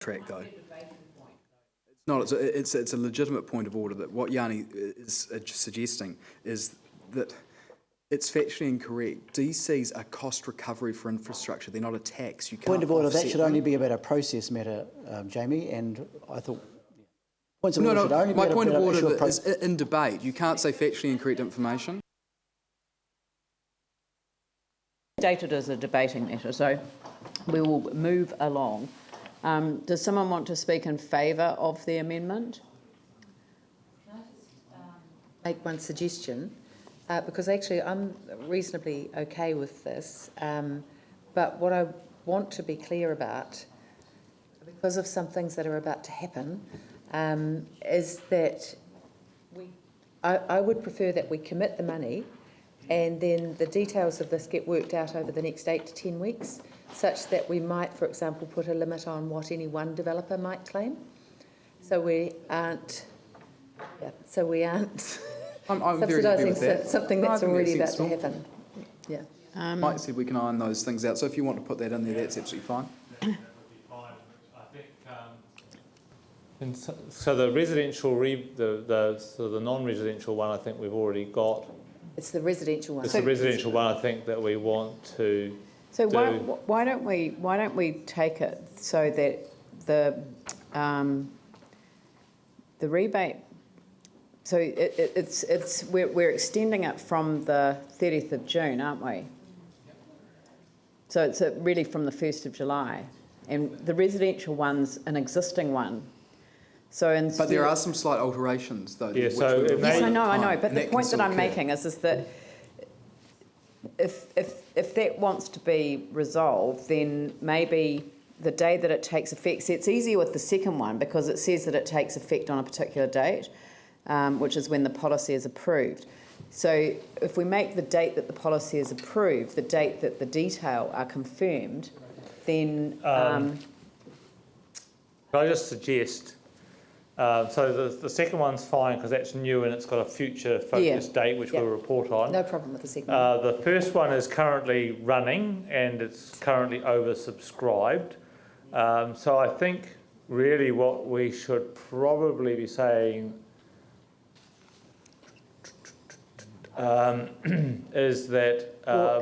track though. It's not. It's a legitimate point of order that what Yanni is suggesting is that it's factually incorrect. DCs are cost recovery for infrastructure. They're not a tax. You can't Point of order, that offset should them. only be about a process matter, Jamie, and I thought points of order should No, only my be point of about order issue is in debate. You can't say factually incorrect information. Stated as a debating matter, so we will move along. Does someone want to speak in favour of the amendment? Can I just make one suggestion? Because actually I'm reasonably okay with this, but what I want to be clear about, because of some things that are about to happen, is that I would prefer that we commit the money and then the details of this get worked out over the next 8 to 10 weeks, such that we might, for example, put a limit on what any one developer might claim. So we aren't subsidising something that's already about to happen. Yeah. Mike said we can iron those things out. So if you want to put that in there, that's absolutely fine. And so the residential, the non-residential one, I think we've already got. It's the residential one. It's the residential one, I think, that we want to. So why don't we take it so that the rebate. So we're extending it from the 30th of June, aren't we? So it's really from the 1st of July, and the residential one's an existing one. So but there are some slight alterations, though. Yeah. So yes, I know. But the point that I'm making is that if that wants to be resolved, then maybe the day that it takes effect. See, it's easier with the second one because it says that it takes effect on a particular date, which is when the policy is approved. So if we make the date that the policy is approved the date that the detail are confirmed, then can I just suggest? So the second one's fine because that's new and it's got a future focused date which we'll report on. No problem with the second one. The first one is currently running and it's currently oversubscribed. So I think really what we should probably be saying is that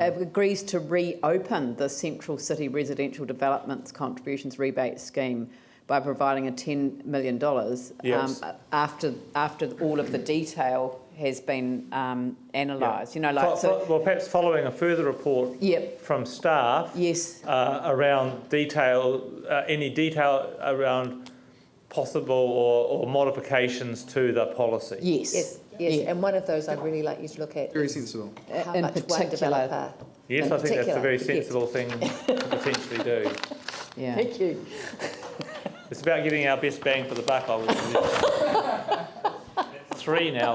agrees to reopen the Central City Residential Developments Contributions Rebate Scheme by providing a $10 million yes. after all of the detail has been analysed. You know, like well, perhaps following a further report from staff. Yes. Around detail, any detail around possible or modifications to the policy. Yes. Yes. Yeah. And one of those I'd really like you to look at. Very sensible. How in much particular, one developer. Yes, I think that's a very sensible thing to potentially do. Yeah. Thank you. It's about getting our best bang for the buck, I would suggest. 3 now.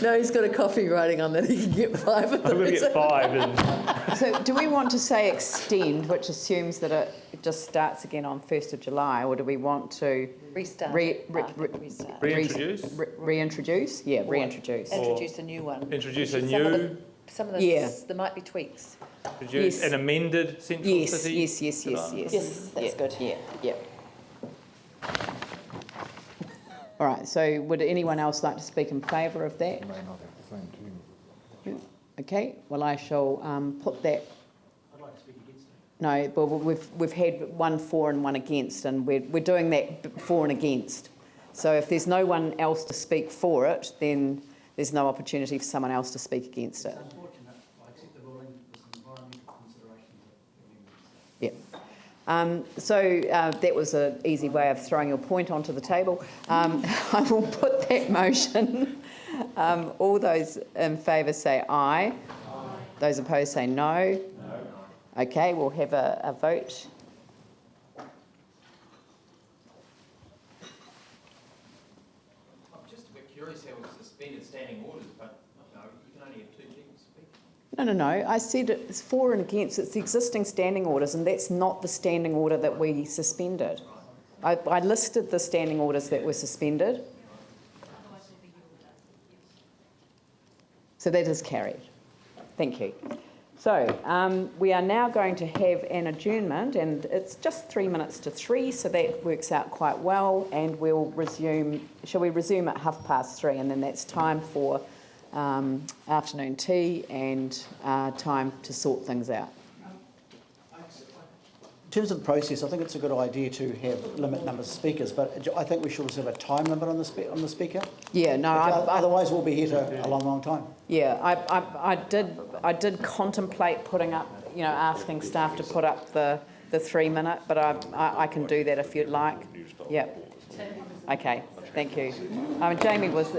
No, he's got a coffee writing on that. He can get 5 of them. I'm going to get 5. So do we want to say extend, which assumes that it just starts again on 1st of July, or do we want to restart? Reintroduce? Reintroduce? Yeah, reintroduce. Introduce a new one. Introduce a new... Some of those, there might be tweaks. Introduce an amended Central City? Yes, that's good. Yeah. All right, so would anyone else like to speak in favour of that? May not have the same team. Okay, well I shall put that. I'd like to speak against it. No, well we've had 1 for and 1 against, and we're doing that for and against. So if there's no one else to speak for it, then there's no opportunity for someone else to speak against it. It's unfortunate. I accept the ruling with some environmental considerations. That was an easy way of throwing your point onto the table. I will put that motion. All those in favour say aye. Aye. Those opposed say no. No. Okay, we'll have a vote. I'm just a bit curious how we've suspended standing orders, but no, you can only have 2 people speak. No. I said it's for and against. It's the existing standing orders, and that's not the standing order that we suspended. I listed the standing orders that were suspended. So that is carried. Thank you. So we are now going to have an adjournment, and it's just 3 minutes to 3, so that works out quite well. And we'll resume. Shall we resume at 3:30, and then that's time for afternoon tea and time to sort things out. In terms of the process, I think it's a good idea to have limit numbers of speakers, but I think we should also have a time limit on the speaker. Yeah, no, Otherwise, we'll be here to a long, long time. yeah, I did contemplate putting up, asking staff to put up the 3 minute, but I can do that if you'd like. Yeah. Okay, thank you. Jamie was